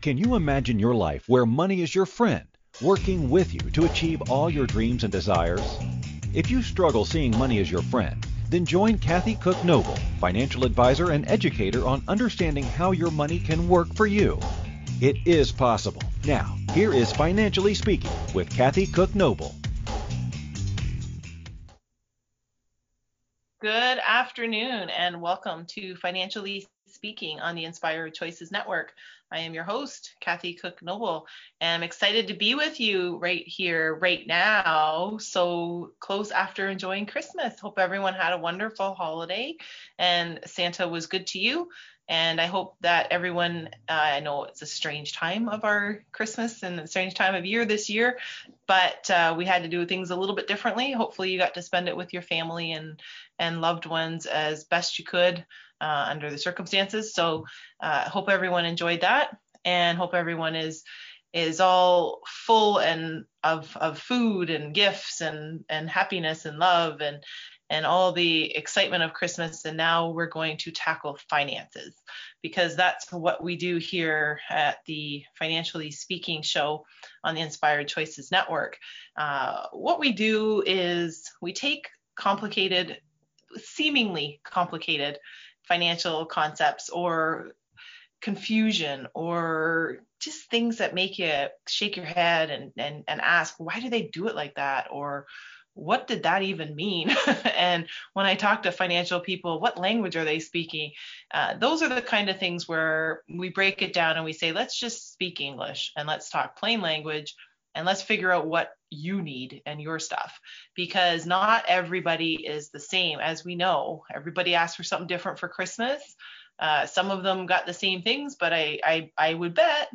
Can you imagine your life where money is your friend, working with you to achieve all your dreams and desires? If you struggle seeing money as your friend, then join Kathy Cook Noble, financial advisor and educator on understanding how your money can work for you. It is possible. Now, here is Financially Speaking with Kathy Cook Noble. Good afternoon and welcome to Financially Speaking on the Inspired Choices Network. I am your host, Kathy Cook Noble, and I'm excited to be with you right here, right now, so close after enjoying Christmas. Hope everyone had a wonderful holiday and Santa was good to you. And I hope that everyone, I know it's a strange time of our Christmas and a strange time of year this year, but we had to do things a little bit differently. Hopefully you got to spend it with your family and loved ones as best you could under the circumstances. So hope everyone enjoyed that and hope everyone is all full and of food and gifts and happiness and love and all the excitement of Christmas. And now we're going to tackle finances because that's what we do here at the Financially Speaking show on the Inspired Choices Network. What we do is we take seemingly complicated financial concepts or confusion or just things that make you shake your head and ask, why do they do it like that? Or what did that even mean? And when I talk to financial people, what language are they speaking? Those are the kind of things where we break it down and we say, let's just speak English and let's talk plain language and let's figure out what you need and your stuff, because not everybody is the same. As we know, everybody asks for something different for Christmas. Some of them got the same things, but I would bet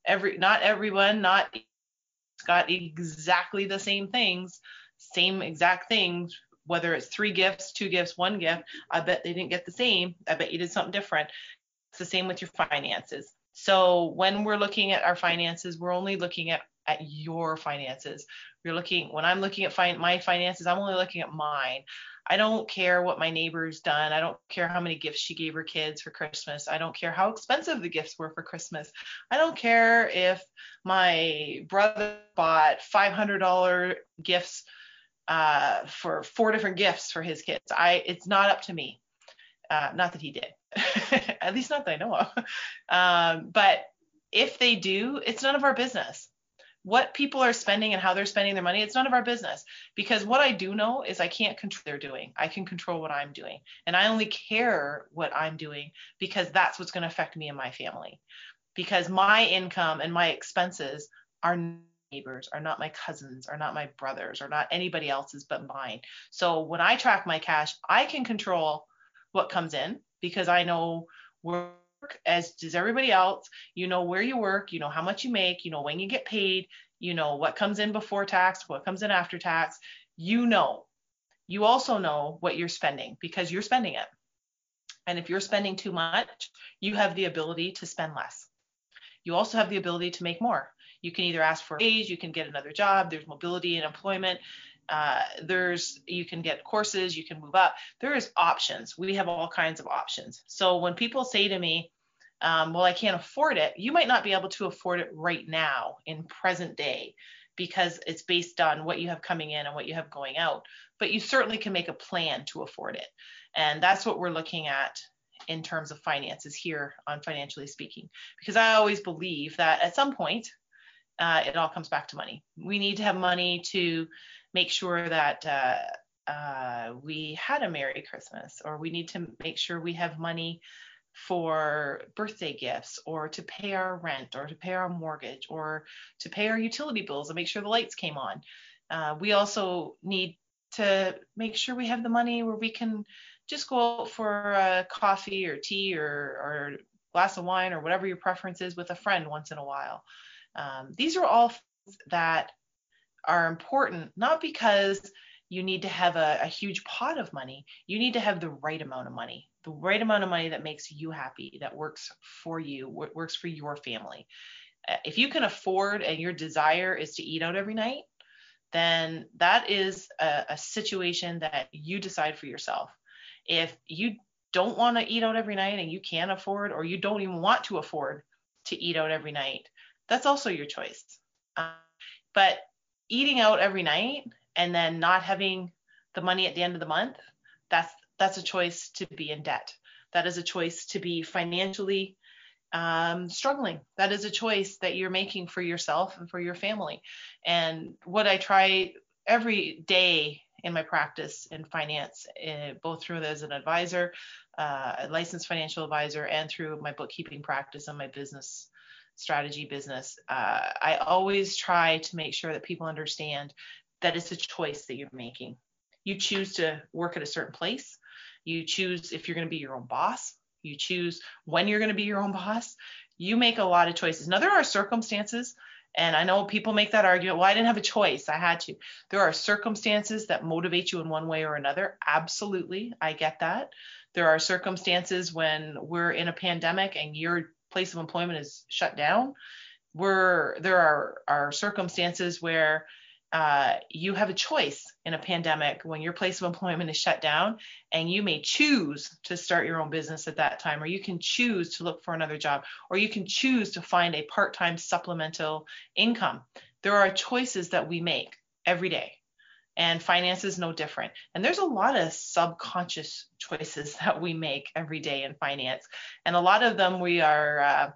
not everyone got exactly the same things. Same exact things, whether it's 3 gifts, 2 gifts, 1 gift, I bet they didn't get the same. I bet you did something different. It's the same with your finances. So when we're looking at our finances, we're only looking at your finances. When I'm looking at my finances, I'm only looking at mine. I don't care what my neighbor's done. I don't care how many gifts she gave her kids for Christmas. I don't care how expensive the gifts were for Christmas. I don't care if my brother bought $500 gifts for 4 different gifts for his kids. It's not up to me. Not that he did, at least not that I know of. But if they do, it's none of our business. What people are spending and how they're spending their money, it's none of our business. Because what I do know is I can't control what they're doing. I can control what I'm doing. And I only care what I'm doing because that's what's going to affect me and my family. Because my income and my expenses are neighbors, are not my cousins, are not my brothers, are not anybody else's but mine. So when I track my cash, I can control what comes in because I know work as does everybody else. You know where you work, you know how much you make, you know when you get paid, you know what comes in before tax, what comes in after tax. You also know what you're spending because you're spending it. And if you're spending too much, you have the ability to spend less. You also have the ability to make more. You can either ask for a raise, you can get another job, there's mobility and employment, you can get courses, you can move up. There is options. We have all kinds of options. So when people say to me, well, I can't afford it, you might not be able to afford it right now in present day because it's based on what you have coming in and what you have going out. But you certainly can make a plan to afford it. And that's what we're looking at in terms of finances here on Financially Speaking, because I always believe that at some point, it all comes back to money. We need to have money to make sure that we had a Merry Christmas, or we need to make sure we have money for birthday gifts, or to pay our rent, or to pay our mortgage, or to pay our utility bills and make sure the lights came on. We also need to make sure we have the money where we can just go out for a coffee or tea or glass of wine or whatever your preference is with a friend once in a while. These are all things that are important, not because you need to have a huge pot of money. You need to have the right amount of money that makes you happy, that works for you, works for your family. If you can afford and your desire is to eat out every night, then that is a situation that you decide for yourself. If you don't want to eat out every night and you can't afford, or you don't even want to afford to eat out every night. That's also your choice. But eating out every night and then not having the money at the end of the month, that's a choice to be in debt. That is a choice to be financially struggling. That is a choice that you're making for yourself and for your family. And what I try every day in my practice in finance, both through as an advisor, a licensed financial advisor, and through my bookkeeping practice and my business strategy business, I always try to make sure that people understand that it's a choice that you're making. You choose to work at a certain place. You choose if you're going to be your own boss. You choose when you're going to be your own boss. You make a lot of choices. Now, there are circumstances, and I know people make that argument, well, I didn't have a choice, I had to. There are circumstances that motivate you in one way or another. Absolutely, I get that. There are circumstances when we're in a pandemic and your place of employment is shut down. There are circumstances where you have a choice in a pandemic when your place of employment is shut down, and you may choose to start your own business at that time, or you can choose to look for another job, or you can choose to find a part-time supplemental income. There are choices that we make every day, and finance is no different. And there's a lot of subconscious choices that we make every day in finance, and a lot of them we are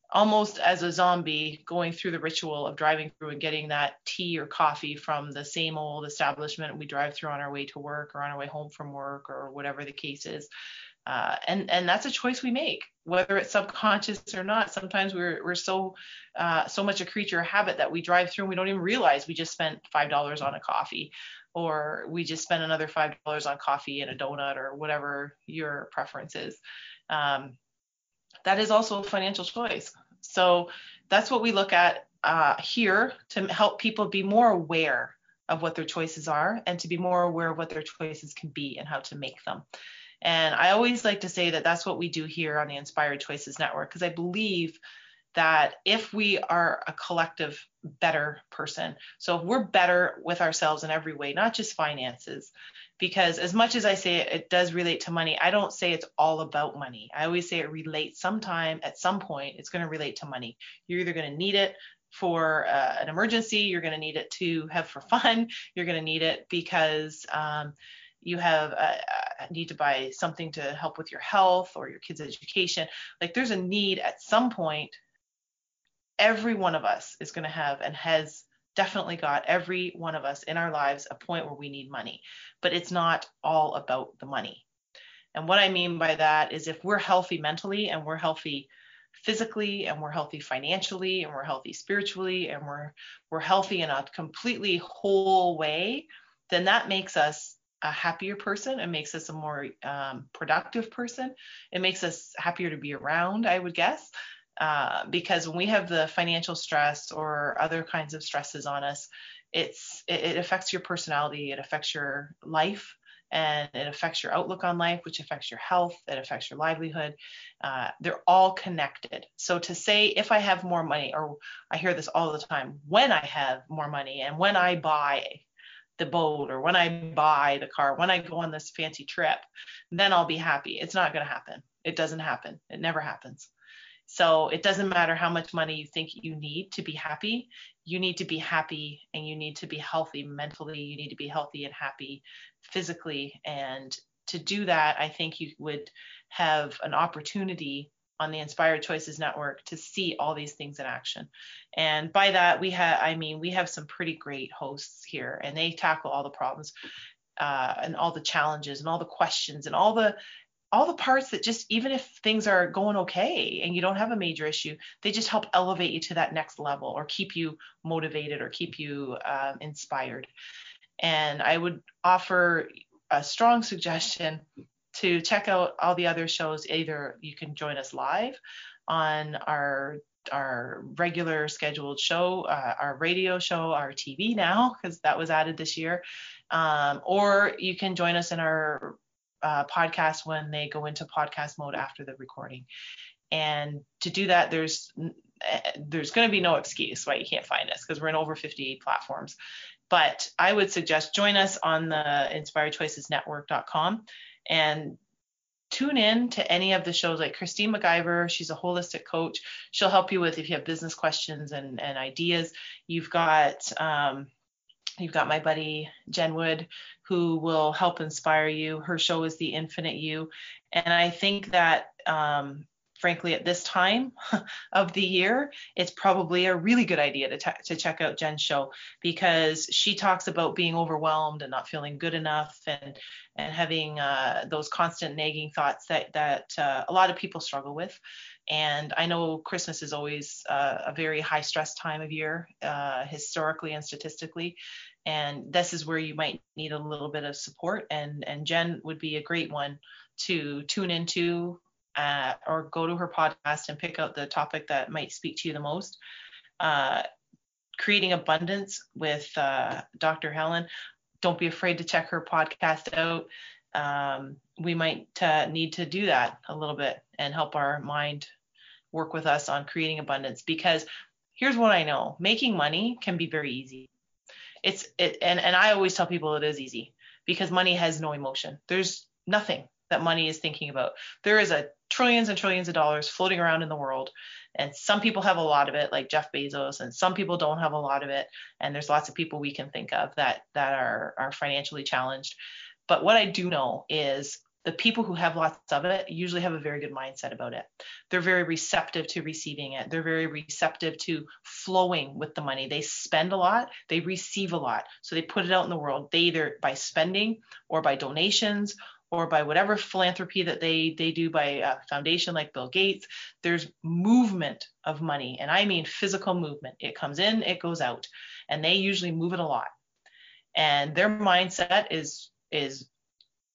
almost as a zombie going through the ritual of driving through and getting that tea or coffee from the same old establishment we drive through on our way to work or on our way home from work or whatever the case is. And that's a choice we make, whether it's subconscious or not. Sometimes we're so much a creature of habit that we drive through and we don't even realize we just spent $5 on a coffee, or we just spent another $5 on coffee and a donut or whatever your preference is. That is also a financial choice. So that's what we look at here to help people be more aware of what their choices are and to be more aware of what their choices can be and how to make them. And I always like to say that that's what we do here on the Inspired Choices Network, because I believe that if we are a collective better person, so if we're better with ourselves in every way, not just finances, because as much as I say it does relate to money, I don't say it's all about money. I always say it relates sometime, at some point, it's going to relate to money. You're either going to need it for an emergency, you're going to need it to have for fun, you're going to need it because you have need to buy something to help with your health or your kids' education. Like there's a need at some point. Every one of us is going to have and has definitely got, every one of us in our lives, a point where we need money, but it's not all about the money. And what I mean by that is if we're healthy mentally and we're healthy physically and we're healthy financially and we're healthy spiritually and we're healthy in a completely whole way, then that makes us a happier person. It makes us a more productive person. It makes us happier to be around, I would guess. Because when we have the financial stress or other kinds of stresses on us, it affects your personality, it affects your life, and it affects your outlook on life, which affects your health, it affects your livelihood. They're all connected. So to say, if I have more money, or I hear this all the time, when I have more money and when I buy the boat or when I buy the car, when I go on this fancy trip, then I'll be happy. It's not going to happen. It doesn't happen. It never happens. So it doesn't matter how much money you think you need to be happy. You need to be happy and you need to be healthy mentally. You need to be healthy and happy physically. And to do that, I think you would have an opportunity on the Inspired Choices Network to see all these things in action. And by that, we have some pretty great hosts here, and they tackle all the problems and all the challenges and all the questions and all the parts that just, even if things are going okay and you don't have a major issue, they just help elevate you to that next level or keep you motivated or keep you inspired. And I would offer a strong suggestion to check out all the other shows. Either you can join us live on our regular scheduled show, our radio show, our TV now, because that was added this year, or you can join us in our podcast when they go into podcast mode after the recording. And to do that, there's going to be no excuse why you can't find us, because we're in over 58 platforms. But I would suggest join us on the inspiredchoicesnetwork.com and tune in to any of the shows like Christine McIver. She's a holistic coach. She'll help you with if you have business questions and ideas. You've got my buddy Jen Wood, who will help inspire you. Her show is The Infinite You. And I think that, frankly, at this time of the year, it's probably a really good idea to check out Jen's show, because she talks about being overwhelmed and not feeling good enough, and having those constant nagging thoughts that a lot of people struggle with. And I know Christmas is always a very high stress time of year, historically and statistically. And this is where you might need a little bit of support. And Jen would be a great one to tune into, or go to her podcast and pick out the topic that might speak to you the most. Creating Abundance with Dr. Helen. Don't be afraid to check her podcast out. We might need to do that a little bit and help our mind work with us on creating abundance, because here's what I know: making money can be very easy. And I always tell people it is easy, because money has no emotion. There's nothing that money is thinking about. There is trillions and trillions of dollars floating around in the world, and some people have a lot of it, like Jeff Bezos, and some people don't have a lot of it. And there's lots of people we can think of that are financially challenged. But what I do know is the people who have lots of it usually have a very good mindset about it. They're very receptive to receiving it. They're very receptive to flowing with the money. They spend a lot, they receive a lot. So they put it out in the world. They either by spending or by donations or by whatever philanthropy that they do, by a foundation like Bill Gates. There's movement of money. And I mean physical movement. It comes in, it goes out. And they usually move it a lot. And their mindset is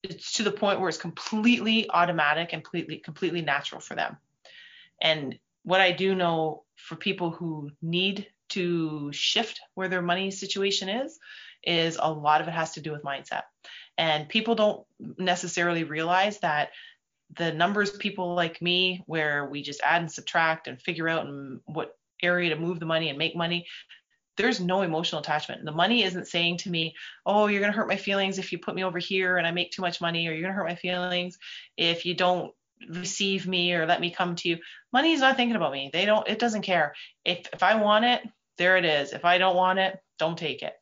it's to the point where it's completely automatic and completely natural for them. And what I do know for people who need to shift where their money situation is a lot of it has to do with mindset. And people don't necessarily realize that the numbers people like me, where we just add and subtract and figure out in what area to move the money and make money, there's no emotional attachment. The money isn't saying to me, oh, you're going to hurt my feelings if you put me over here and I make too much money, or you're going to hurt my feelings if you don't receive me or let me come to you. Money is not thinking about me. It doesn't care. If I want it, there it is. If I don't want it, don't take it.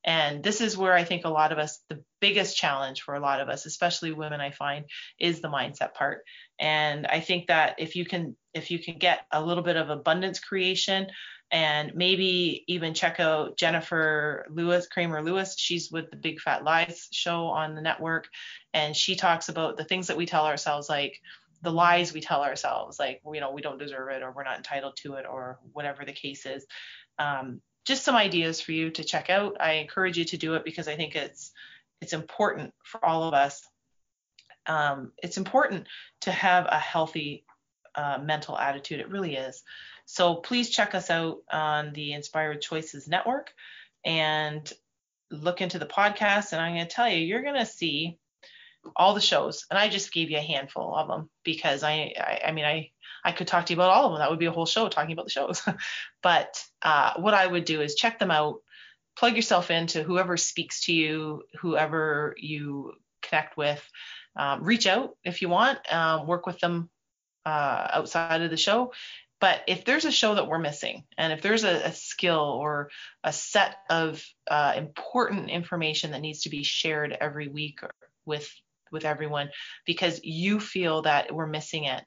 And this is where I think a lot of us, the biggest challenge for a lot of us, especially women, I find, is the mindset part. And I think that if you can get a little bit of abundance creation, and maybe even check out Jennifer Kramer Lewis. She's with the Big Fat Lies show on the network. And she talks about the things that we tell ourselves, like the lies we tell ourselves, like, we don't deserve it, or we're not entitled to it, or whatever the case is. Just some ideas for you to check out. I encourage you to do it, because I think it's important for all of us. It's important to have a healthy mental attitude. It really is. So please check us out on the Inspired Choices Network and look into the podcast. And I'm going to tell you, you're going to see all the shows. And I just gave you a handful of them, because I could talk to you about all of them. That would be a whole show talking about the shows. But what I would do is check them out, plug yourself into whoever speaks to you, whoever you connect with. Reach out if you want, work with them outside of the show. But if there's a show that we're missing, and if there's a skill or a set of important information that needs to be shared every week with everyone, because you feel that we're missing it,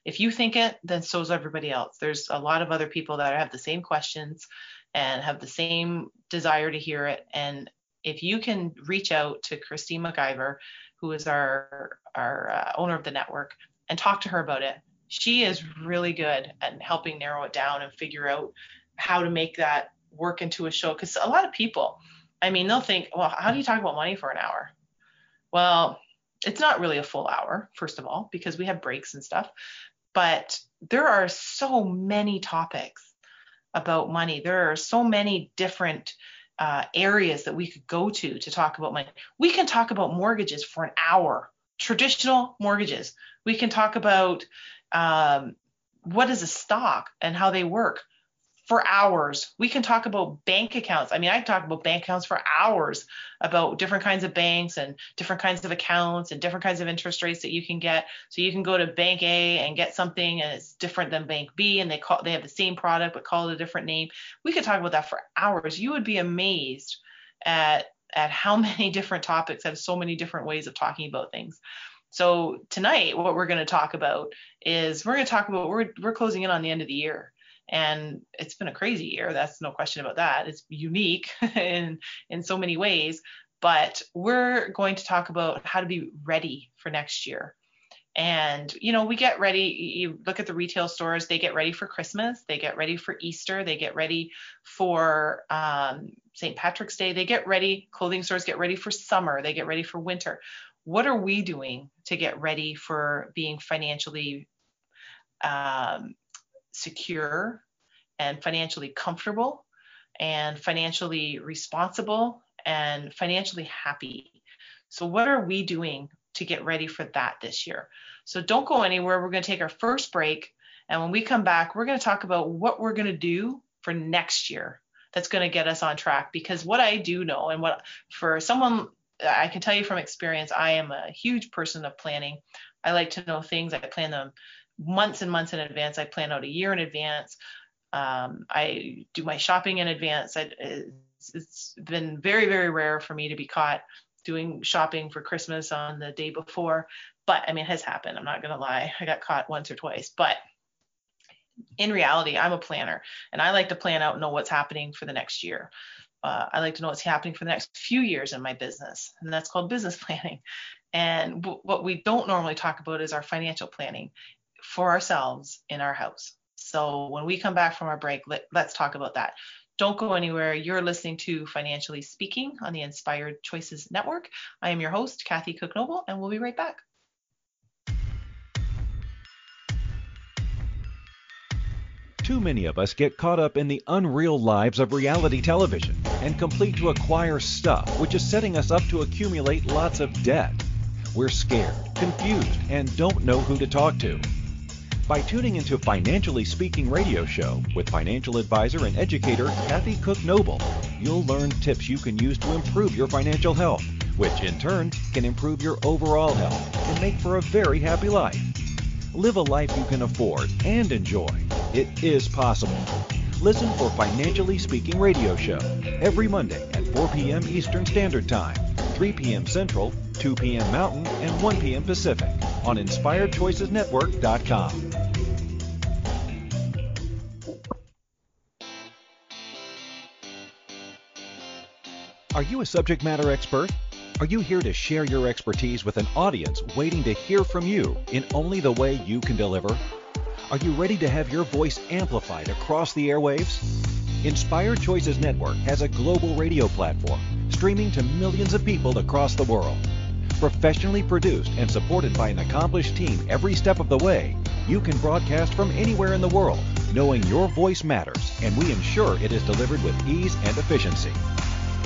if you think it, then so's everybody else. There's a lot of other people that have the same questions and have the same desire to hear it. And if you can reach out to Christine McIver, who is our owner of the network, and talk to her about it, she is really good at helping narrow it down and figure out how to make that work into a show. Because a lot of people, they'll think, well, how do you talk about money for an hour? Well, it's not really a full hour, first of all, because we have breaks and stuff. But there are so many topics about money. There are so many different areas that we could go to talk about money. We can talk about mortgages for an hour, traditional mortgages. We can talk about what is a stock and how they work for hours. We can talk about bank accounts. I mean, I talk about bank accounts for hours, about different kinds of banks and different kinds of accounts and different kinds of interest rates that you can get. So you can go to bank A and get something and it's different than bank B, and they have the same product but call it a different name. We could talk about that for hours. You would be amazed at how many different topics have so many different ways of talking about things. So tonight, what we're going to talk about is we're closing in on the end of the year. And it's been a crazy year. That's no question about that. It's unique in so many ways, but we're going to talk about how to be ready for next year. And, we get ready. You look at the retail stores, they get ready for Christmas. They get ready for Easter. They get ready for St. Patrick's Day. They get ready. Clothing stores get ready for summer. They get ready for winter. What are we doing to get ready for being financially secure and financially comfortable and financially responsible and financially happy? So what are we doing to get ready for that this year? So don't go anywhere. We're going to take our first break. And when we come back, we're going to talk about what we're going to do for next year that's going to get us on track. Because what I do know, and what for someone, I can tell you from experience, I am a huge person of planning. I like to know things. I plan them months and months in advance. I plan out a year in advance. I do my shopping in advance. It's been very, very rare for me to be caught doing shopping for Christmas on the day before. But I mean, it has happened. I'm not going to lie. I got caught once or twice. But in reality, I'm a planner, and I like to plan out and know what's happening for the next year. I like to know what's happening for the next few years in my business, and that's called business planning. And what we don't normally talk about is our financial planning for ourselves in our house. So when we come back from our break, let's talk about that. Don't go anywhere. You're listening to Financially Speaking on the Inspired Choices Network. I am your host, Kathy Cook Noble, and we'll be right back. Too many of us get caught up in the unreal lives of reality television and complete to acquire stuff, which is setting us up to accumulate lots of debt. We're scared, confused, and don't know who to talk to. By tuning into Financially Speaking radio show with financial advisor and educator Kathy Cook Noble, you'll learn tips you can use to improve your financial health, which in turn can improve your overall health and make for a very happy life. Live a life you can afford and enjoy. It is possible. Listen for Financially Speaking radio show every Monday at 4 p.m. Eastern Standard Time, 3 p.m. Central, 2 p.m. Mountain, and 1 p.m. Pacific on InspiredChoicesNetwork.com. Are you a subject matter expert? Are you here to share your expertise with an audience waiting to hear from you in only the way you can deliver? Are you ready to have your voice amplified across the airwaves? Inspired Choices Network has a global radio platform streaming to millions of people across the world. Professionally produced and supported by an accomplished team every step of the way, you can broadcast from anywhere in the world, knowing your voice matters, and we ensure it is delivered with ease and efficiency.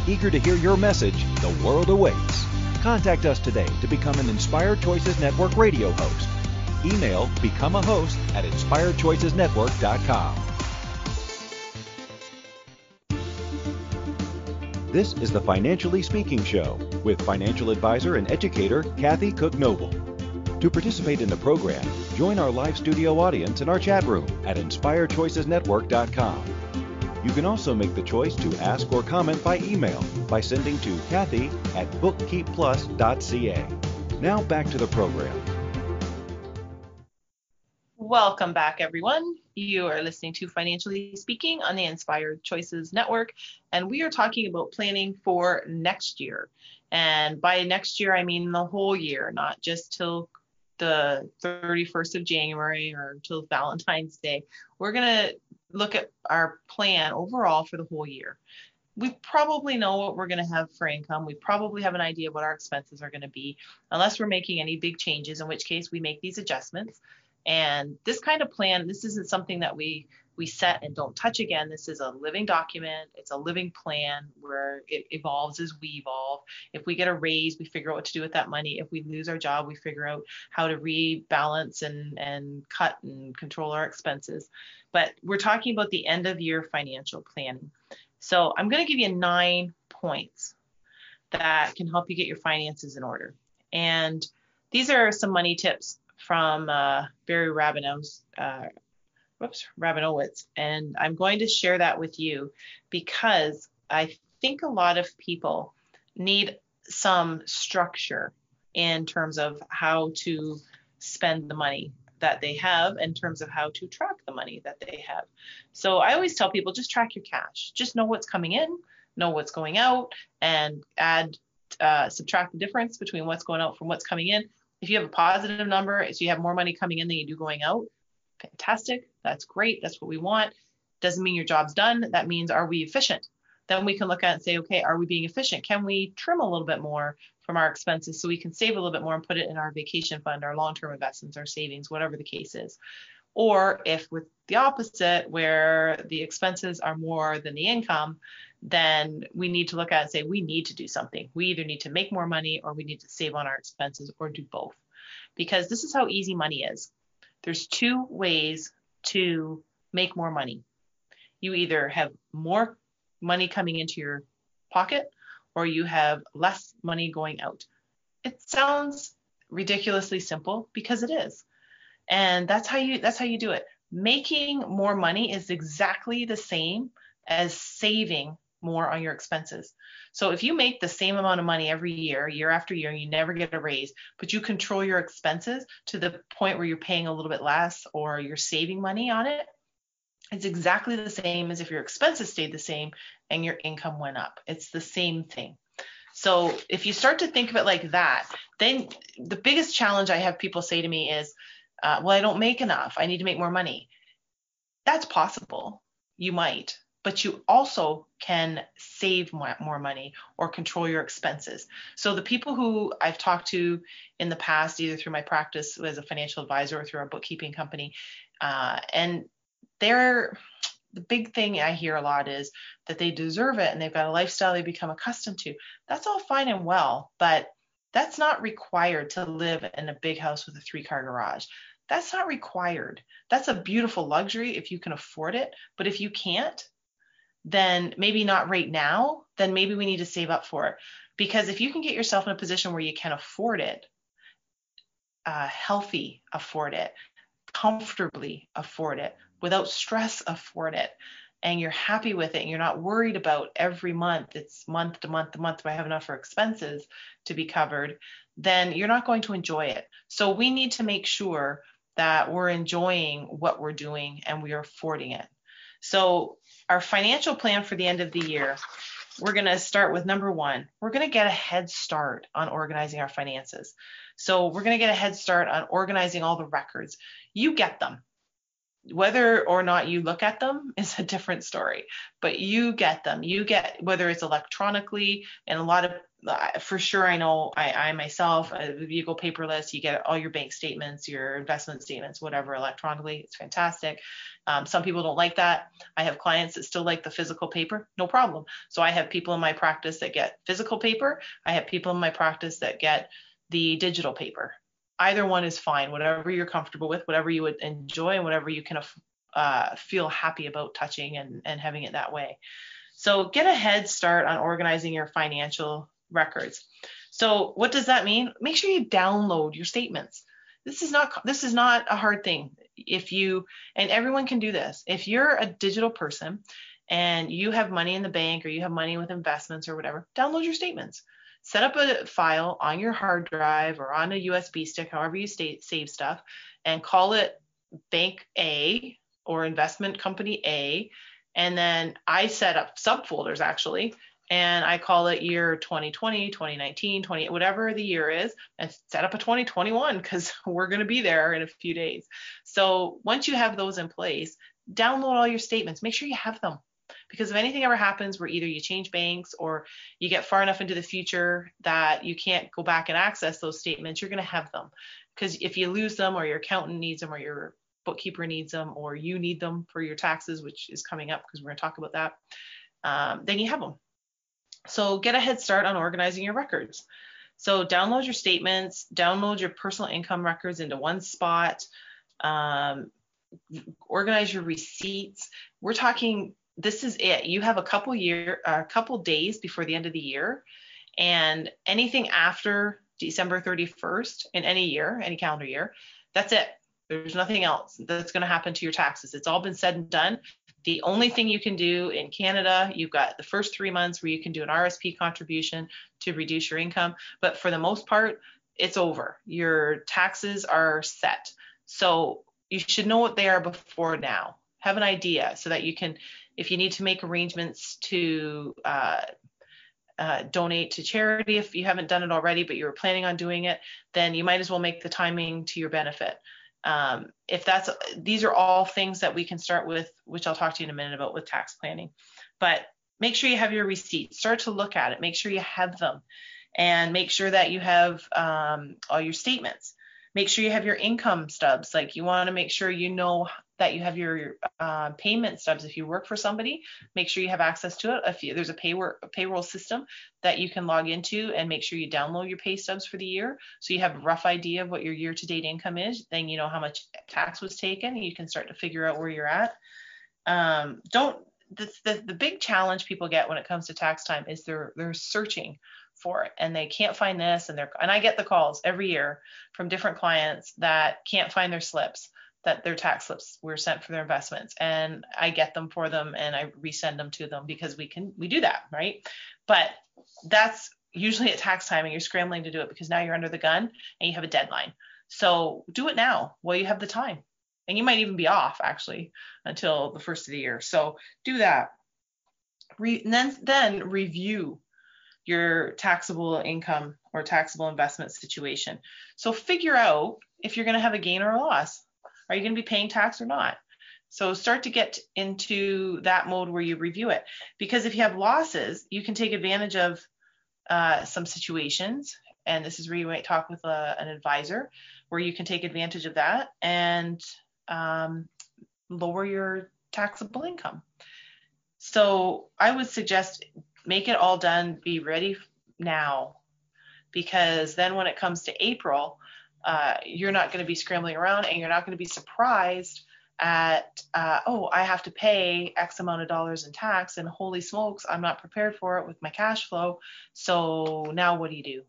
Eager to hear your message, the world awaits. Contact us today to become an Inspired Choices Network radio host. Email become a host at inspiredchoicesnetwork.com. This is the Financially Speaking Show with financial advisor and educator Kathy Cook Noble. To participate in the program, join our live studio audience in our chat room at inspiredchoicesnetwork.com. You can also make the choice to ask or comment by email by sending to Kathy@bookkeepplus.ca. Now back to the program. Welcome back, everyone. You are listening to Financially Speaking on the Inspired Choices Network, and we are talking about planning for next year. And by next year, I mean the whole year, not just till the 31st of January or till Valentine's Day. We're going to look at our plan overall for the whole year. We probably know what we're going to have for income. We probably have an idea what our expenses are going to be, unless we're making any big changes, in which case we make these adjustments. And this kind of plan, this isn't something that we set and don't touch again. This is a living document. It's a living plan where it evolves as we evolve. If we get a raise, we figure out what to do with that money. If we lose our job, we figure out how to rebalance and cut and control our expenses. But we're talking about the end of year financial planning. So I'm going to give you 9 points that can help you get your finances in order. And these are some money tips from Barry Rabinowitz. And I'm going to share that with you because I think a lot of people need some structure in terms of how to spend the money that they have, in terms of how to track the money that they have. So I always tell people, just track your cash. Just know what's coming in, know what's going out, and subtract the difference between what's going out from what's coming in. If you have a positive number, so you have more money coming in than you do going out, fantastic. That's great. That's what we want. Doesn't mean your job's done. That means, are we efficient? Then we can look at it and say, okay, are we being efficient? Can we trim a little bit more from our expenses so we can save a little bit more and put it in our vacation fund, our long-term investments, our savings, whatever the case is. Or if with the opposite, where the expenses are more than the income, then we need to look at it and say, we need to do something. We either need to make more money or we need to save on our expenses or do both. Because this is how easy money is. There's 2 ways to make more money. You either have more money coming into your pocket or you have less money going out. It sounds ridiculously simple because it is. And that's how you do it. Making more money is exactly the same as saving more on your expenses. So if you make the same amount of money every year, year after year, and you never get a raise, but you control your expenses to the point where you're paying a little bit less or you're saving money on it, it's exactly the same as if your expenses stayed the same and your income went up. It's the same thing. So if you start to think of it like that, then the biggest challenge I have people say to me is, well, I don't make enough. I need to make more money. That's possible. You might. But you also can save more money or control your expenses. So the people who I've talked to in the past, either through my practice as a financial advisor or through our bookkeeping company, and the big thing I hear a lot is that they deserve it and they've got a lifestyle they become accustomed to. That's all fine and well, but that's not required to live in a big house with a 3-car garage. That's not required. That's a beautiful luxury if you can afford it. But if you can't, then maybe not right now, then maybe we need to save up for it. Because if you can get yourself in a position where you can afford it, healthy afford it, comfortably afford it, without stress afford it, and you're happy with it and you're not worried about every month, it's month to month to month, do I have enough for expenses to be covered, then you're not going to enjoy it. So we need to make sure that we're enjoying what we're doing and we are affording it. So our financial plan for the end of the year, we're going to start with number 1. We're going to get a head start on organizing our finances. So we're going to get a head start on organizing all the records. You get them. Whether or not you look at them is a different story, but you get them. You get, whether it's electronically, and a lot of, for sure, I know I myself, you go paperless, you get all your bank statements, your investment statements, whatever, electronically. It's fantastic. Some people don't like that. I have clients that still like the physical paper, no problem. So I have people in my practice that get physical paper. I have people in my practice that get the digital paper. Either one is fine, whatever you're comfortable with, whatever you would enjoy, and whatever you can feel happy about touching and having it that way. So get a head start on organizing your financial records. So what does that mean? Make sure you download your statements. This is not a hard thing. And everyone can do this. If you're a digital person and you have money in the bank or you have money with investments or whatever, download your statements. Set up a file on your hard drive or on a USB stick, however you save stuff, and call it Bank A or Investment Company A. And then I set up subfolders actually, and I call it year 2020, 2019, 20, whatever the year is, and set up a 2021 because we're going to be there in a few days. So once you have those in place, download all your statements. Make sure you have them. Because if anything ever happens where either you change banks or you get far enough into the future that you can't go back and access those statements, you're going to have them. Because if you lose them, or your accountant needs them, or your bookkeeper needs them, or you need them for your taxes, which is coming up because we're going to talk about that, then you have them. So get a head start on organizing your records. So download your statements, download your personal income records into one spot, organize your receipts. We're talking, this is it. You have a couple days before the end of the year, and anything after December 31st in any year, any calendar year, that's it. There's nothing else that's going to happen to your taxes. It's all been said and done. The only thing you can do in Canada, you've got the first 3 months where you can do an RSP contribution to reduce your income. But for the most part, it's over. Your taxes are set. So you should know what they are before now. Have an idea so that you can, if you need to make arrangements to donate to charity, if you haven't done it already, but you were planning on doing it, then you might as well make the timing to your benefit. These are all things that we can start with, which I'll talk to you in a minute about with tax planning. But make sure you have your receipts. Start to look at it. Make sure you have them, and make sure that you have all your statements. Make sure you have your income stubs. Like, you want to make sure you know that you have your payment stubs. If you work for somebody, make sure you have access to it. If there's a payroll system that you can log into, and make sure you download your pay stubs for the year, so you have a rough idea of what your year-to-date income is. Then you know how much tax was taken, and you can start to figure out where you're at. The big challenge people get when it comes to tax time is they're searching for it, and they can't find this, and I get the calls every year from different clients that can't find their slips, that their tax slips were sent for their investments, and I get them for them and I resend them to them because we do that, right? But that's usually at tax time, and you're scrambling to do it because now you're under the gun and you have a deadline. So do it now while you have the time, and you might even be off actually until the first of the year. So do that. Then review your taxable income or taxable investment situation. So figure out if you're going to have a gain or a loss. Are you going to be paying tax or not? So start to get into that mode where you review it. Because if you have losses, you can take advantage of some situations. And this is where you might talk with an advisor, where you can take advantage of that and lower your taxable income. So I would suggest make it all done, be ready now, because then when it comes to April, you're not going to be scrambling around, and you're not going to be surprised at, I have to pay X amount of dollars in tax, and holy smokes, I'm not prepared for it with my cash flow. So now what do you do?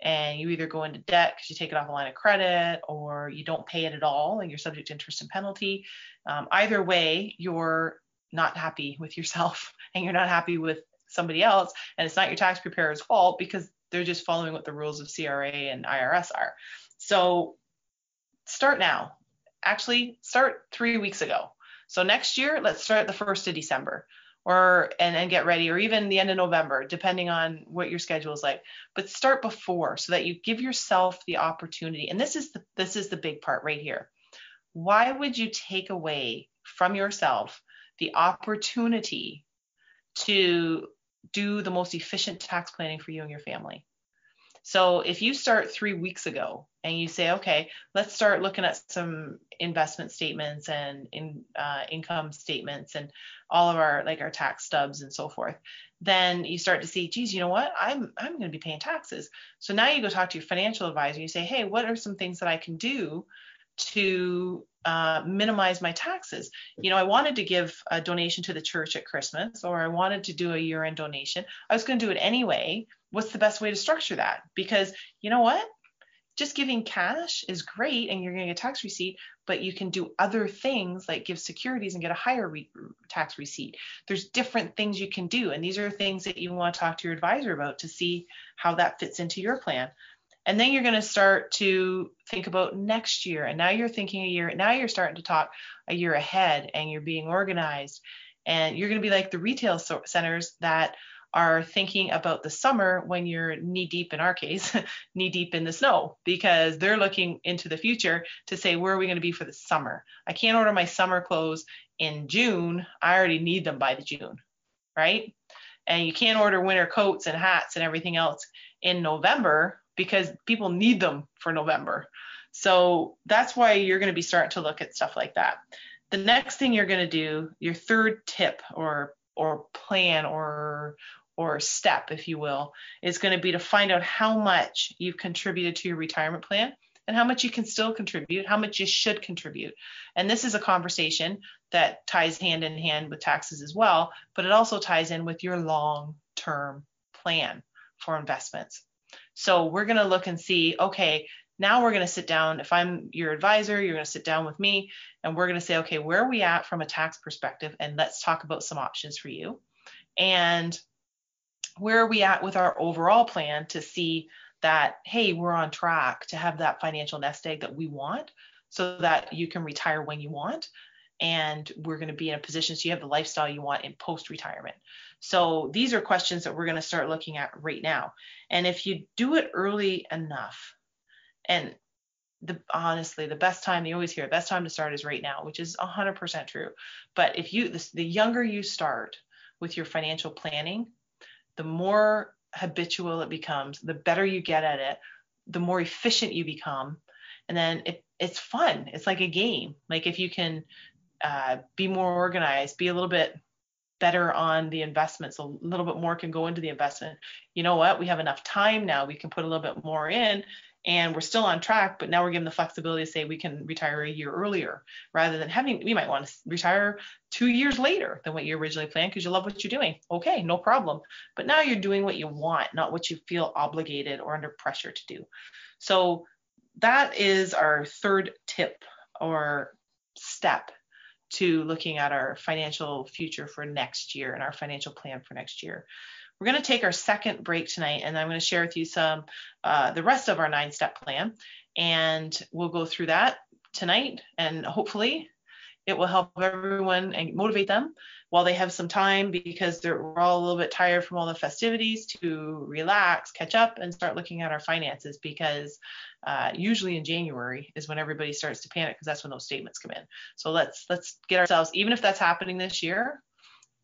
And you either go into debt because you take it off a line of credit, or you don't pay it at all and you're subject to interest and penalty. Either way, you're not happy with yourself, and you're not happy with somebody else, and it's not your tax preparer's fault because they're just following what the rules of CRA and IRS are. So start now. Actually, start 3 weeks ago. So next year, let's start the 1st of December, and get ready, or even the end of November, depending on what your schedule is like. But start before, so that you give yourself the opportunity. And this is the big part right here. Why would you take away from yourself the opportunity to do the most efficient tax planning for you and your family? So if you start 3 weeks ago and you say, okay, let's start looking at some investment statements and income statements and all of our tax stubs and so forth, then you start to see, geez, you know what? I'm going to be paying taxes. So now you go talk to your financial advisor. You say, hey, what are some things that I can do to minimize my taxes? I wanted to give a donation to the church at Christmas, or I wanted to do a year-end donation. I was going to do it anyway. What's the best way to structure that? Because you know what? Just giving cash is great, and you're going to get a tax receipt, but you can do other things like give securities and get a higher tax receipt. There's different things you can do, and these are things that you want to talk to your advisor about to see how that fits into your plan. And then you're going to start to think about next year. And now you're thinking a year. Now you're starting to talk a year ahead, and you're being organized. And you're going to be like the retail centers that are thinking about the summer when you're knee deep, in our case, knee deep in the snow, because they're looking into the future to say, where are we going to be for the summer? I can't order my summer clothes in June. I already need them by the June, right? And you can't order winter coats and hats and everything else in November because people need them for November. So that's why you're going to be starting to look at stuff like that. The next thing you're going to do, your third tip or plan or step, if you will, is going to be to find out how much you've contributed to your retirement plan and how much you can still contribute, how much you should contribute. And this is a conversation that ties hand in hand with taxes as well, but it also ties in with your long-term plan for investments. So we're going to look and see, okay, now we're going to sit down. If I'm your advisor, you're going to sit down with me and we're going to say, okay, where are we at from a tax perspective? And let's talk about some options for you. And where are we at with our overall plan to see that, hey, we're on track to have that financial nest egg that we want so that you can retire when you want. And we're going to be in a position so you have the lifestyle you want in post-retirement. So these are questions that we're going to start looking at right now. And if you do it early enough, and honestly, the best time, you always hear, best time to start is right now, which is 100% true. But if the younger you start with your financial planning, the more habitual it becomes, the better you get at it, the more efficient you become. And then it's fun. It's like a game. Like if you can be more organized, be a little bit better on the investments, a little bit more can go into the investment. You know what? We have enough time now. We can put a little bit more in and we're still on track, but now we're given the flexibility to say we can retire a year earlier rather than we might want to retire 2 years later than what you originally planned because you love what you're doing. Okay, no problem. But now you're doing what you want, not what you feel obligated or under pressure to do. So that is our third tip or step to looking at our financial future for next year and our financial plan for next year. We're going to take our second break tonight, and I'm going to share with you the rest of our 9-step plan, and we'll go through that tonight, and hopefully it will help everyone and motivate them while they have some time because we're all a little bit tired from all the festivities to relax, catch up, and start looking at our finances because usually in January is when everybody starts to panic because that's when those statements come in. So let's get ourselves, even if that's happening this year,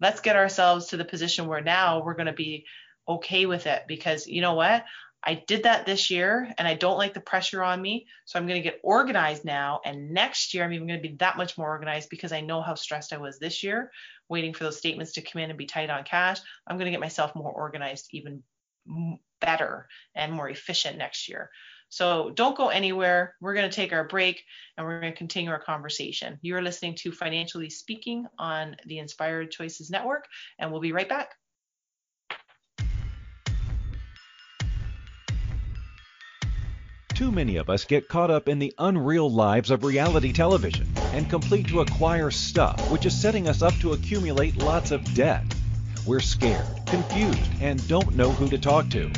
let's get ourselves to the position where now we're going to be okay with it because you know what? I did that this year and I don't like the pressure on me. So I'm going to get organized now. And next year, I'm even going to be that much more organized because I know how stressed I was this year, waiting for those statements to come in and be tight on cash. I'm going to get myself more organized, even better and more efficient next year. So don't go anywhere. We're going to take our break and we're going to continue our conversation. You're listening to Financially Speaking on the Inspired Choices Network, and we'll be right back. Too many of us get caught up in the unreal lives of reality television and complete to acquire stuff, which is setting us up to accumulate lots of debt. We're scared, confused, and don't know who to talk to.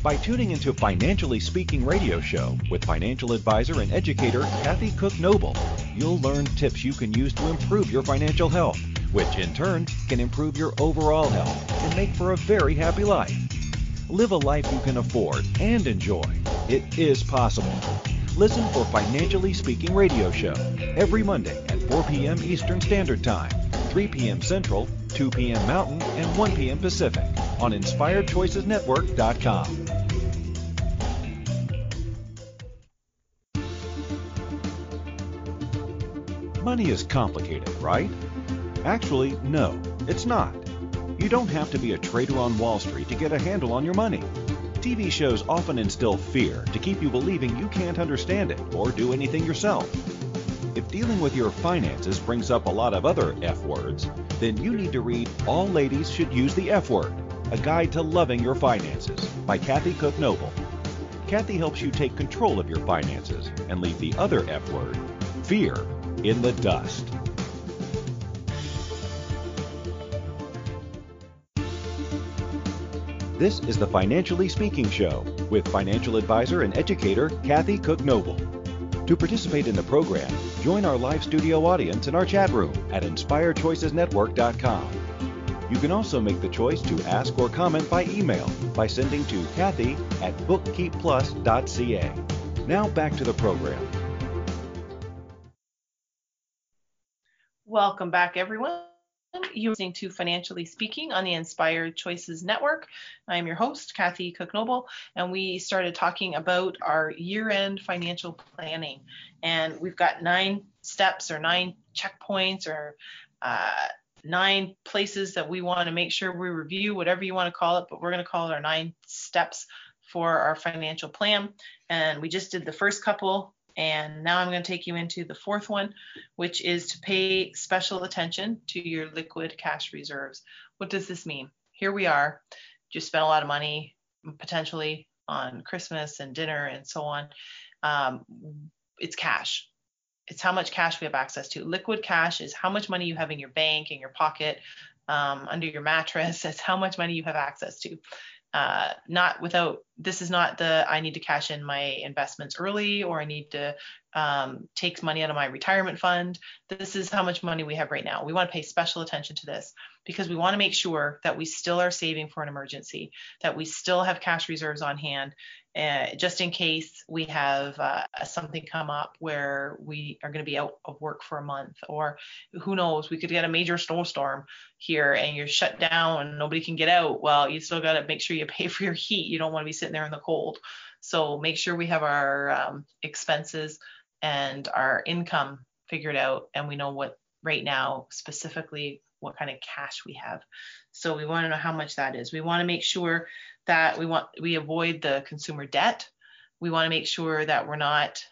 By tuning into Financially Speaking radio show with financial advisor and educator Kathy Cook Noble, you'll learn tips you can use to improve your financial health, which in turn can improve your overall health and make for a very happy life. Live a life you can afford and enjoy. It is possible. Listen for Financially Speaking radio show every Monday at 4 p.m. Eastern Standard Time, 3 p.m. Central, 2 p.m. Mountain, and 1 p.m. Pacific on InspiredChoicesNetwork.com. Money is complicated, right? Actually, no, it's not. You don't have to be a trader on Wall Street to get a handle on your money. TV shows often instill fear to keep you believing you can't understand it or do anything yourself. If dealing with your finances brings up a lot of other F words, then you need to read All Ladies Should Use the F Word, A Guide to Loving Your Finances by Kathy Cook Noble. Kathy helps you take control of your finances and leave the other F word, fear, in the dust. This is the Financially Speaking Show with financial advisor and educator Kathy Cook Noble. To participate in the program, join our live studio audience in our chat room at InspiredChoicesNetwork.com. You can also make the choice to ask or comment by email by sending to Kathy@bookkeepplus.ca. Now back to the program. Welcome back, everyone. You're listening to Financially Speaking on the Inspired Choices Network. I'm your host, Kathy Cook-Noble, and we started talking about our year-end financial planning. And we've got 9 steps or 9 checkpoints or 9 places that we want to make sure we review, whatever you want to call it, but we're going to call it our 9 steps for our financial plan. And we just did the first couple. And now I'm going to take you into the 4th one, which is to pay special attention to your liquid cash reserves. What does this mean? Here we are, just spent a lot of money potentially on Christmas and dinner and so on. It's cash. It's how much cash we have access to. Liquid cash is how much money you have in your bank, in your pocket, under your mattress. It's how much money you have access to. This is not I need to cash in my investments early, or I need to take money out of my retirement fund. This is how much money we have right now. We want to pay special attention to this because we want to make sure that we still are saving for an emergency, that we still have cash reserves on hand, just in case we have something come up where we are going to be out of work for a month, or who knows, we could get a major snowstorm here and you're shut down and nobody can get out. Well, you still got to make sure you pay for your heat. You don't want to be sitting there in the cold. So make sure we have our expenses and our income figured out, and we know what right now specifically what kind of cash we have. So we want to know how much that is. We want to make sure that we avoid the consumer debt. We want to make sure that we're not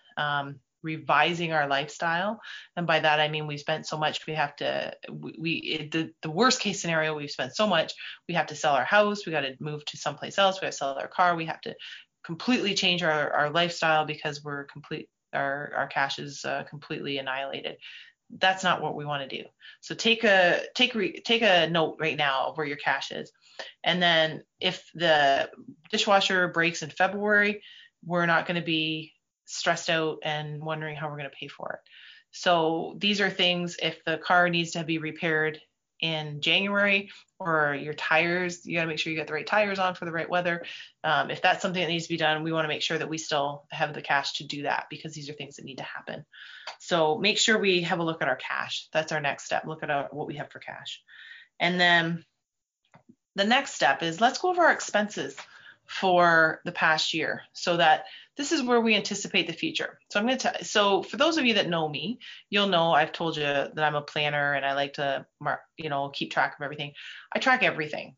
revising our lifestyle. And by that, I mean, we spent so much, we have to, the worst case scenario, we've spent so much, we have to sell our house, we got to move to someplace else, we got to sell our car, we have to completely change our lifestyle because our cash is completely annihilated. That's not what we want to do. So take a note right now of where your cash is. And then if the dishwasher breaks in February, we're not going to be stressed out and wondering how we're going to pay for it. So these are things, if the car needs to be repaired in January, or your tires, you got to make sure you got the right tires on for the right weather. If that's something that needs to be done, we want to make sure that we still have the cash to do that, because these are things that need to happen. So make sure we have a look at our cash. That's our next step. Look at what we have for cash. And then the next step is, let's go over our expenses for the past year, so that this is where we anticipate the future. So for those of you that know me, you'll know I've told you that I'm a planner and I like to keep track of everything. I track everything.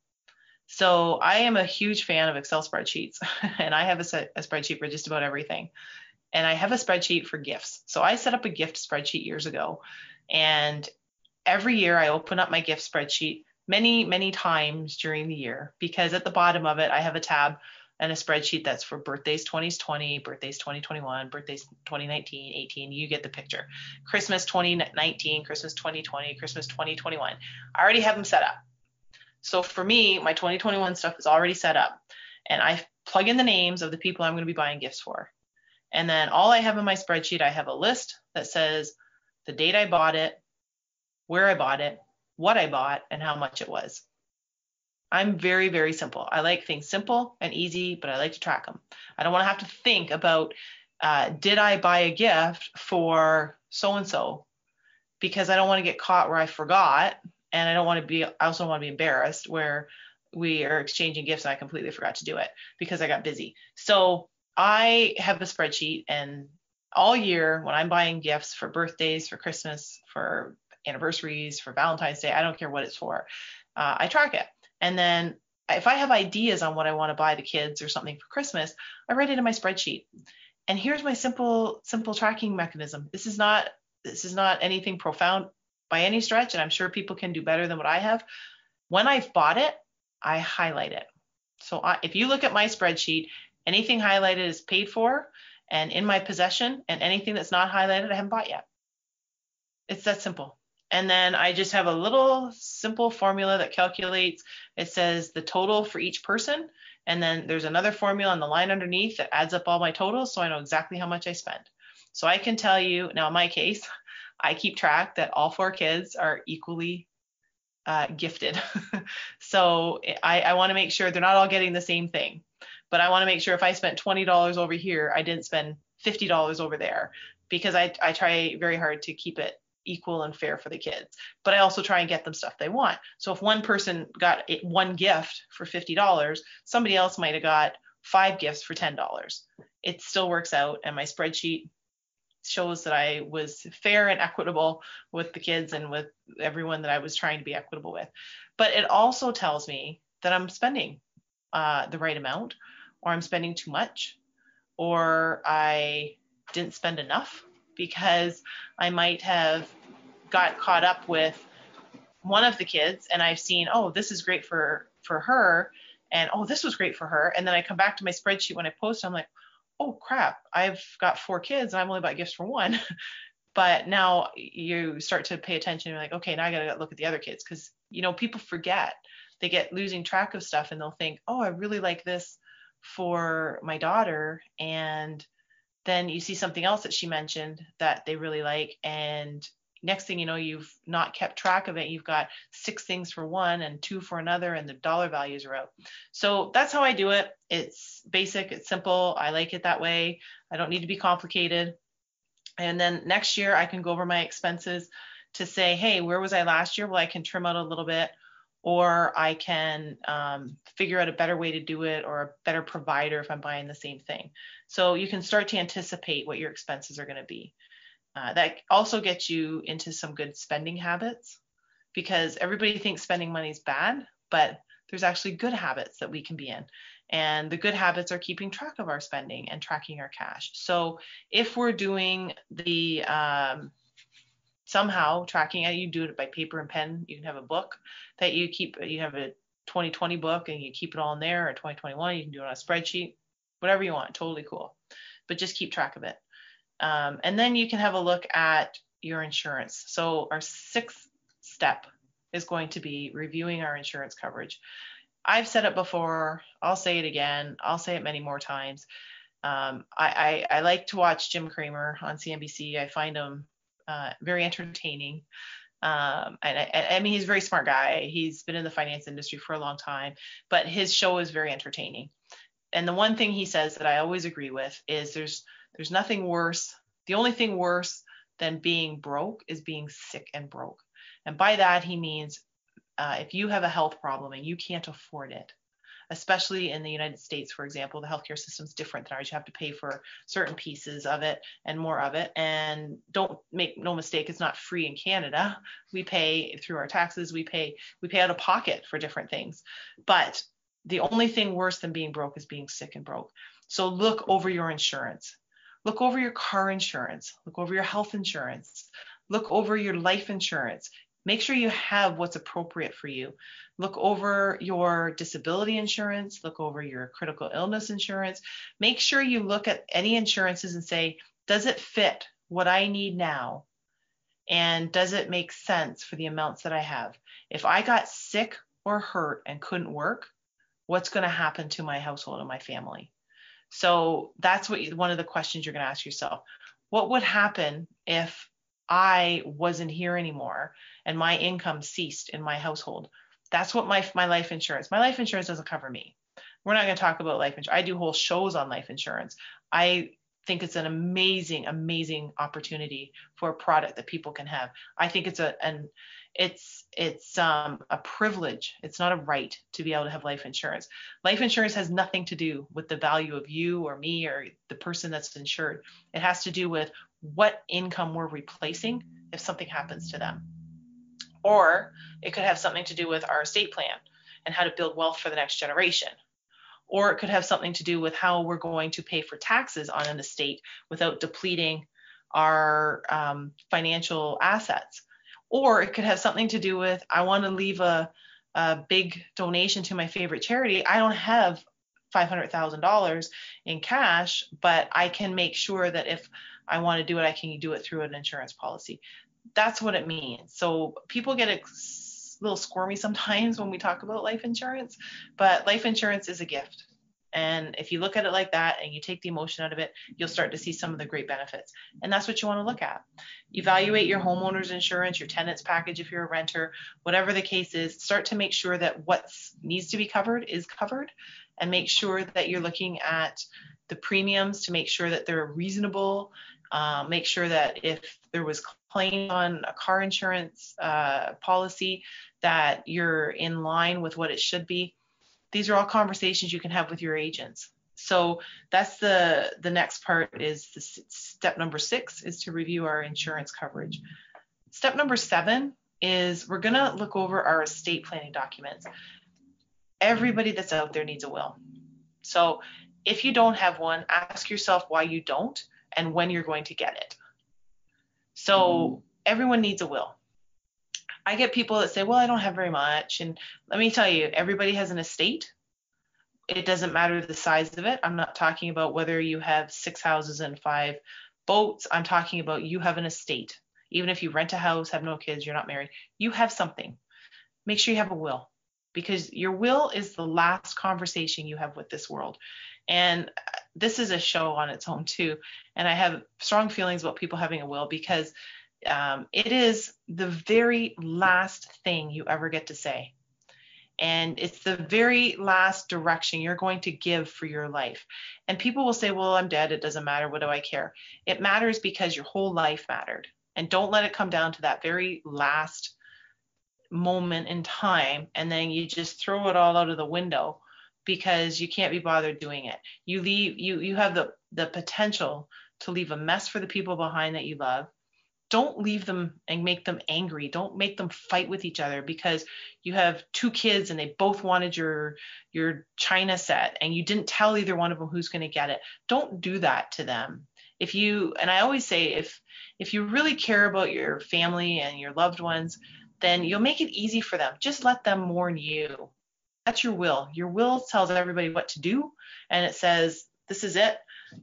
So I am a huge fan of Excel spreadsheets, and I have a spreadsheet for just about everything. And I have a spreadsheet for gifts. So I set up a gift spreadsheet years ago, and every year I open up my gift spreadsheet many times during the year, because at the bottom of it, I have a tab and a spreadsheet that's for birthdays 2020, birthdays 2021, birthdays 2019, 18, you get the picture. Christmas 2019, Christmas 2020, Christmas 2021. I already have them set up. So for me, my 2021 stuff is already set up, and I plug in the names of the people I'm going to be buying gifts for. And then all I have in my spreadsheet, I have a list that says the date I bought it, where I bought it, what I bought, and how much it was. I'm very, very simple. I like things simple and easy, but I like to track them. I don't want to have to think about, did I buy a gift for so-and-so? Because I don't want to get caught where I forgot. And I also don't want to be embarrassed where we are exchanging gifts and I completely forgot to do it because I got busy. So I have a spreadsheet, and all year when I'm buying gifts for birthdays, for Christmas, for anniversaries, for Valentine's Day, I don't care what it's for, I track it. And then if I have ideas on what I want to buy the kids or something for Christmas, I write it in my spreadsheet. And here's my simple tracking mechanism. This is not anything profound by any stretch, and I'm sure people can do better than what I have. When I've bought it, I highlight it. So if you look at my spreadsheet, anything highlighted is paid for and in my possession, and anything that's not highlighted, I haven't bought yet. It's that simple. And then I just have a little simple formula that calculates, it says the total for each person. And then there's another formula on the line underneath that adds up all my totals, so I know exactly how much I spent. So I can tell you, now in my case, I keep track that all 4 kids are equally gifted. So I want to make sure they're not all getting the same thing, but I want to make sure if I spent $20 over here, I didn't spend $50 over there, because I try very hard to keep it equal and fair for the kids. But I also try and get them stuff they want. So if one person got one gift for $50, somebody else might have got 5 gifts for $10. It still works out, and my spreadsheet shows that I was fair and equitable with the kids and with everyone that I was trying to be equitable with. But it also tells me that I'm spending the right amount, or I'm spending too much, or I didn't spend enough, because I might have got caught up with one of the kids and I've seen, oh, this is great for her, and oh, this was great for her. And then I come back to my spreadsheet when I post, I'm like, oh crap, I've got 4 kids and I've only bought gifts for one. But now you start to pay attention. You're like, okay, now I got to look at the other kids, because, people forget. They get losing track of stuff, and they'll think, oh, I really like this for my daughter. And then you see something else that she mentioned that they really like. And next thing you know, you've not kept track of it. You've got 6 things for one and 2 for another, and the dollar values are out. So that's how I do it. It's basic, it's simple. I like it that way. I don't need to be complicated. And then next year I can go over my expenses to say, hey, where was I last year? Well, I can trim out a little bit, or I can figure out a better way to do it, or a better provider if I'm buying the same thing. So you can start to anticipate what your expenses are going to be. That also gets you into some good spending habits, because everybody thinks spending money is bad, but there's actually good habits that we can be in. And the good habits are keeping track of our spending and tracking our cash. So if we're doing the somehow tracking it, you do it by paper and pen. You can have a book that you keep. You have a 2020 book and you keep it all in there, or 2021, you can do it on a spreadsheet, whatever you want, totally cool. But just keep track of it. And then you can have a look at your insurance. So our 6th step is going to be reviewing our insurance coverage. I've said it before, I'll say it again, I'll say it many more times. I like to watch Jim Cramer on CNBC. I find him very entertaining. I mean, he's a very smart guy. He's been in the finance industry for a long time, but his show is very entertaining. And the one thing he says that I always agree with is there's nothing worse. The only thing worse than being broke is being sick and broke. And by that, he means if you have a health problem and you can't afford it, especially in the United States, for example, the healthcare system is different than ours. You have to pay for certain pieces of it and more of it. And don't make no mistake, it's not free in Canada. We pay through our taxes. We pay out of pocket for different things. But the only thing worse than being broke is being sick and broke. So look over your insurance. Look over your car insurance. Look over your health insurance. Look over your life insurance. Make sure you have what's appropriate for you. Look over your disability insurance. Look over your critical illness insurance. Make sure you look at any insurances and say, does it fit what I need now? And does it make sense for the amounts that I have? If I got sick or hurt and couldn't work, what's going to happen to my household and my family? So that's one of the questions you're going to ask yourself. What would happen if I wasn't here anymore and my income ceased in my household? That's what my life insurance doesn't cover me. We're not going to talk about life insurance. I do whole shows on life insurance. I think it's an amazing, amazing opportunity for a product that people can have. I think it's a privilege. It's not a right to be able to have life insurance. Life insurance has nothing to do with the value of you or me or the person that's insured. It has to do with what income we're replacing if something happens to them. Or it could have something to do with our estate plan and how to build wealth for the next generation. Or it could have something to do with how we're going to pay for taxes on an estate without depleting our financial assets. Or it could have something to do with, I want to leave a big donation to my favorite charity. I don't have $500,000 in cash, but I can make sure that if I want to do it, I can do it through an insurance policy. That's what it means. So people get a little squirmy sometimes when we talk about life insurance, but life insurance is a gift. And if you look at it like that and you take the emotion out of it, you'll start to see some of the great benefits. And that's what you want to look at. Evaluate your homeowner's insurance, your tenant's package if you're a renter, whatever the case is. Start to make sure that what needs to be covered is covered, and make sure that you're looking at the premiums to make sure that they're reasonable. Make sure that if there was claim on a car insurance policy, that you're in line with what it should be. These are all conversations you can have with your agents. So that's the next part is step number 6 is to review our insurance coverage. Step number 7 is we're going to look over our estate planning documents. Everybody that's out there needs a will. So if you don't have one, ask yourself why you don't and when you're going to get it. So everyone needs a will. I get people that say, well, I don't have very much. And let me tell you, everybody has an estate. It doesn't matter the size of it. I'm not talking about whether you have 6 houses and 5 boats. I'm talking about you have an estate. Even if you rent a house, have no kids, you're not married, you have something. Make sure you have a will, because your will is the last conversation you have with this world. And this is a show on its own too. And I have strong feelings about people having a will, because it is the very last thing you ever get to say. And it's the very last direction you're going to give for your life. And people will say, well, I'm dead. It doesn't matter. What do I care? It matters because your whole life mattered. And don't let it come down to that very last moment in time. And then you just throw it all out of the window because you can't be bothered doing it. You have the potential to leave a mess for the people behind that you love. Don't leave them and make them angry. Don't make them fight with each other because you have 2 kids and they both wanted your china set and you didn't tell either one of them who's going to get it. Don't do that to them. And I always say, if you really care about your family and your loved ones, then you'll make it easy for them. Just let them mourn you. That's your will. Your will tells everybody what to do. And it says, this is it,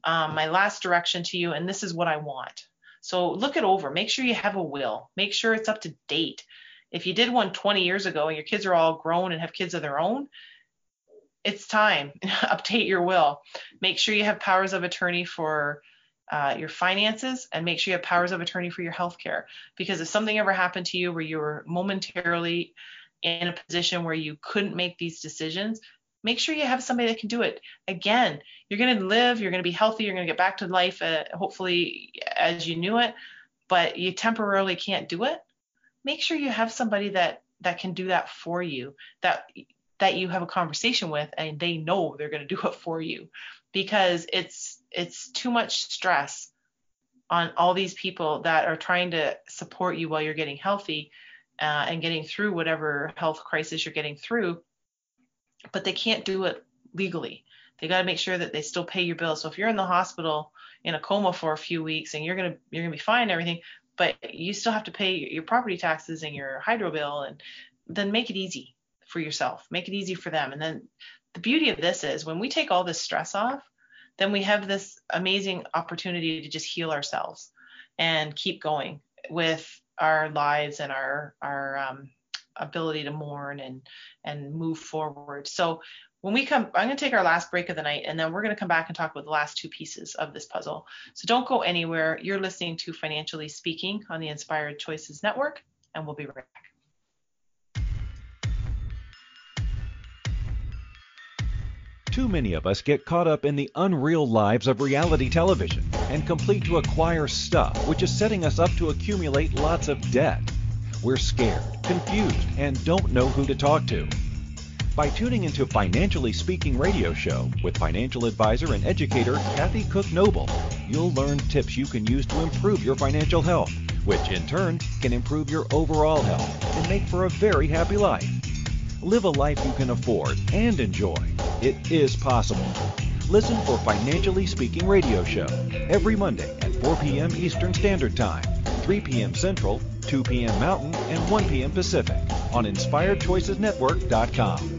my last direction to you, and this is what I want. So look it over. Make sure you have a will. Make sure it's up to date. If you did one 20 years ago and your kids are all grown and have kids of their own, it's time. Update your will. Make sure you have powers of attorney for your finances, and make sure you have powers of attorney for your health care. Because if something ever happened to you where you were momentarily in a position where you couldn't make these decisions, make sure you have somebody that can do it. Again, you're going to live, you're going to be healthy, you're going to get back to life, hopefully as you knew it, but you temporarily can't do it. Make sure you have somebody that can do that for you, that you have a conversation with and they know they're going to do it for you, because it's too much stress on all these people that are trying to support you while you're getting healthy and getting through whatever health crisis you're getting through. But they can't do it legally. They got to make sure that they still pay your bills. So if you're in the hospital in a coma for a few weeks and you're gonna be fine and everything, but you still have to pay your property taxes and your hydro bill, and then make it easy for yourself. Make it easy for them. And then the beauty of this is when we take all this stress off, then we have this amazing opportunity to just heal ourselves and keep going with our lives and our ability to mourn and move forward. So when we come, I'm going to take our last break of the night, and then we're going to come back and talk about the last 2 pieces of this puzzle. So don't go anywhere. You're listening to Financially Speaking on the Inspired Choices Network, and we'll be right back. Too many of us get caught up in the unreal lives of reality television and complete to acquire stuff, which is setting us up to accumulate lots of debt. We're scared, confused, and don't know who to talk to. By tuning into Financially Speaking radio show with financial advisor and educator Kathy Cook Noble, you'll learn tips you can use to improve your financial health, which in turn can improve your overall health and make for a very happy life. Live a life you can afford and enjoy. It is possible. Listen for Financially Speaking radio show every Monday at 4 p.m. Eastern Standard Time, 3 p.m. Central, 2 p.m. Mountain, and 1 p.m. Pacific on InspiredChoicesNetwork.com.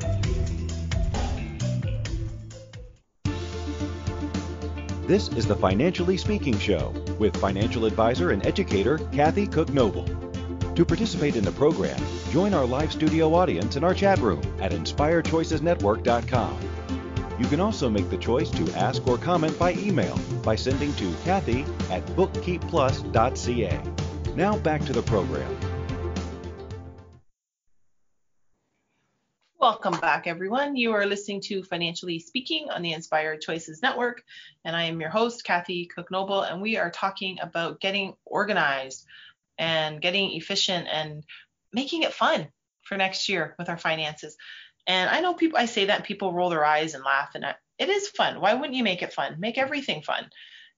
This is the Financially Speaking Show with financial advisor and educator Kathy Cook Noble. To participate in the program, join our live studio audience in our chat room at InspiredChoicesNetwork.com. You can also make the choice to ask or comment by email by sending to Kathy@bookkeepplus.ca. Now back to the program. Welcome back, everyone. You are listening to Financially Speaking on the Inspired Choices Network, and I am your host, Kathy Cook Noble, and we are talking about getting organized and getting efficient and making it fun for next year with our finances. And I know I say that and people roll their eyes and laugh, and it is fun. Why wouldn't you make it fun? Make everything fun.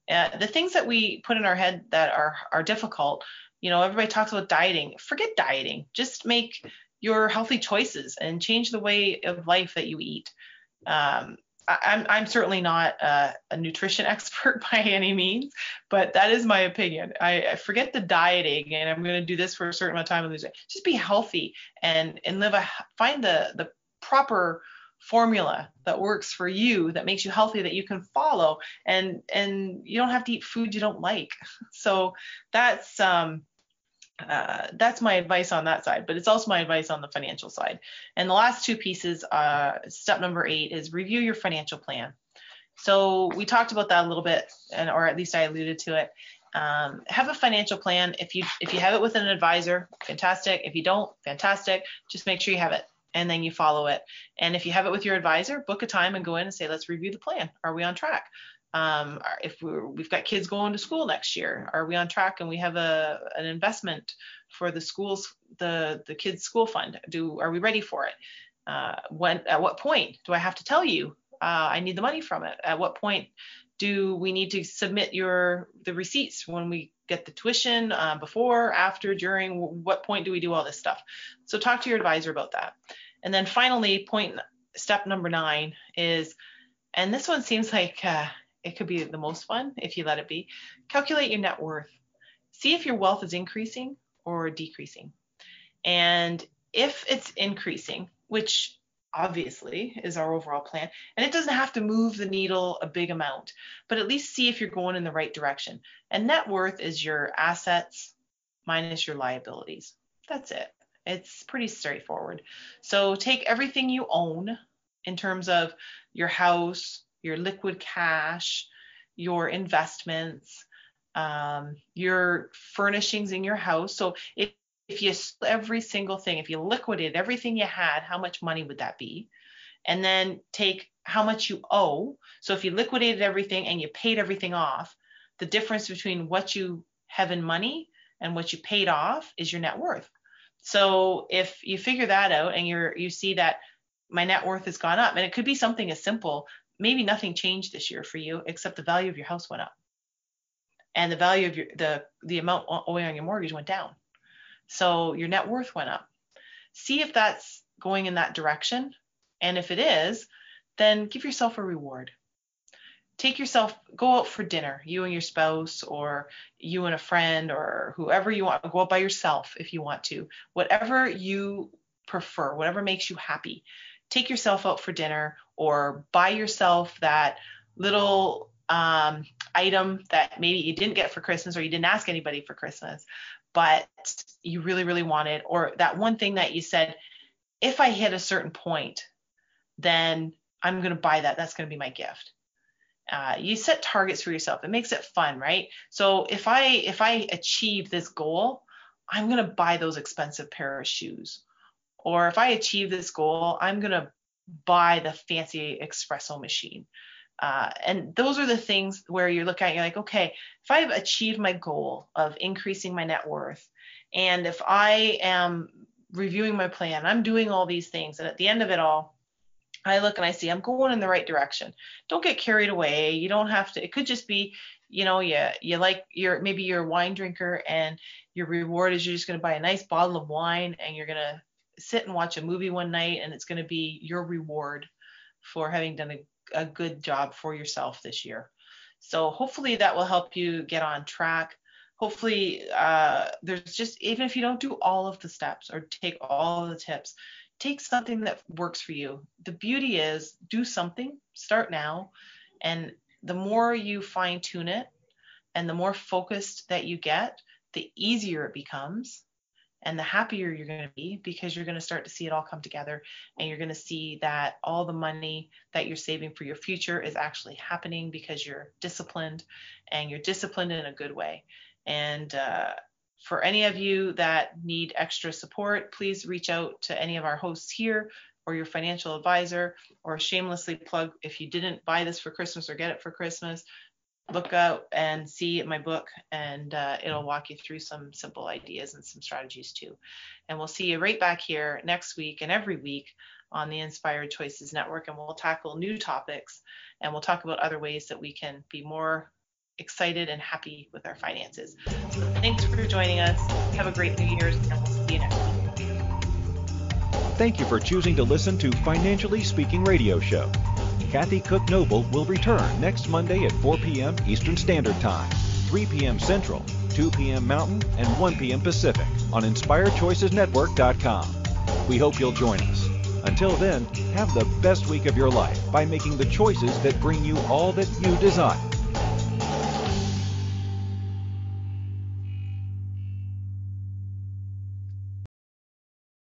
The things that we put in our head that are difficult, everybody talks about dieting. Forget dieting. Just make your healthy choices and change the way of life that you eat. I'm certainly not a nutrition expert by any means, but that is my opinion. I forget the dieting and I'm going to do this for a certain amount of time and lose it. Just be healthy and find the proper formula that works for you, that makes you healthy, that you can follow, and you don't have to eat food you don't like. So that's my advice on that side, but it's also my advice on the financial side. And the last two pieces, step number 8 is review your financial plan. So we talked about that a little bit, or at least I alluded to it. Have a financial plan. If you have it with an advisor, fantastic. If you don't, fantastic. Just make sure you have it and then you follow it. And if you have it with your advisor, book a time and go in and say, let's review the plan. Are we on track? If we've got kids going to school next year, are we on track? And we have an investment for the schools, the kids' school fund. Are we ready for it? At what point do I have to tell you I need the money from it? At what point do we need to submit the receipts when we get the tuition, before, after, during? What point do we do all this stuff? So talk to your advisor about that. And then finally, step number 9 is, and this one seems like it could be the most fun if you let it be. Calculate your net worth. See if your wealth is increasing or decreasing. And if it's increasing, which obviously is our overall plan, and it doesn't have to move the needle a big amount, but at least see if you're going in the right direction. And net worth is your assets minus your liabilities. That's it. It's pretty straightforward. So take everything you own in terms of your house, your liquid cash, your investments, your furnishings in your house. So if you sold every single thing, if you liquidated everything you had, how much money would that be? And then take how much you owe. So if you liquidated everything and you paid everything off, the difference between what you have in money and what you paid off is your net worth. So if you figure that out and you see that my net worth has gone up, and it could be something as simple, maybe nothing changed this year for you except the value of your house went up and the value of the amount owing on your mortgage went down. So your net worth went up. See if that's going in that direction. And if it is, then give yourself a reward. Go out for dinner, you and your spouse, or you and a friend, or whoever you want. Go out by yourself if you want to. Whatever you prefer, whatever makes you happy. Take yourself out for dinner, or buy yourself that little item that maybe you didn't get for Christmas, or you didn't ask anybody for Christmas, but you really, really wanted, or that one thing that you said, if I hit a certain point, then I'm going to buy that. That's going to be my gift. You set targets for yourself. It makes it fun, right? So if I achieve this goal, I'm going to buy those expensive pair of shoes. Or if I achieve this goal, I'm going to buy the fancy espresso machine. And those are the things where you look at, you're like, okay, if I've achieved my goal of increasing my net worth, and if I am reviewing my plan, I'm doing all these things, and at the end of it all, I look and I see I'm going in the right direction. Don't get carried away. You don't have to. It could just be, maybe you're a wine drinker, and your reward is you're just going to buy a nice bottle of wine, and you're going to sit and watch a movie one night, and it's going to be your reward for having done a good job for yourself this year. So hopefully that will help you get on track. Hopefully there's just, even if you don't do all of the steps or take all of the tips, take something that works for you. The beauty is, do something, start now. And the more you fine tune it and the more focused that you get, the easier it becomes. And the happier you're going to be, because you're going to start to see it all come together, and you're going to see that all the money that you're saving for your future is actually happening because you're disciplined, and you're disciplined in a good way. And for any of you that need extra support, please reach out to any of our hosts here or your financial advisor, or shamelessly plug, if you didn't buy this for Christmas or get it for Christmas, look out and see my book, and it'll walk you through some simple ideas and some strategies too. And we'll see you right back here next week and every week on the Inspired Choices Network, and we'll tackle new topics, and we'll talk about other ways that we can be more excited and happy with our finances. So thanks for joining us. Have a great New Year's, and we'll see you next week. Thank you for choosing to listen to Financially Speaking Radio Show. Kathy Cook Noble will return next Monday at 4 p.m. Eastern Standard Time, 3 p.m. Central, 2 p.m. Mountain, and 1 p.m. Pacific on InspiredChoicesNetwork.com. We hope you'll join us. Until then, have the best week of your life by making the choices that bring you all that you desire.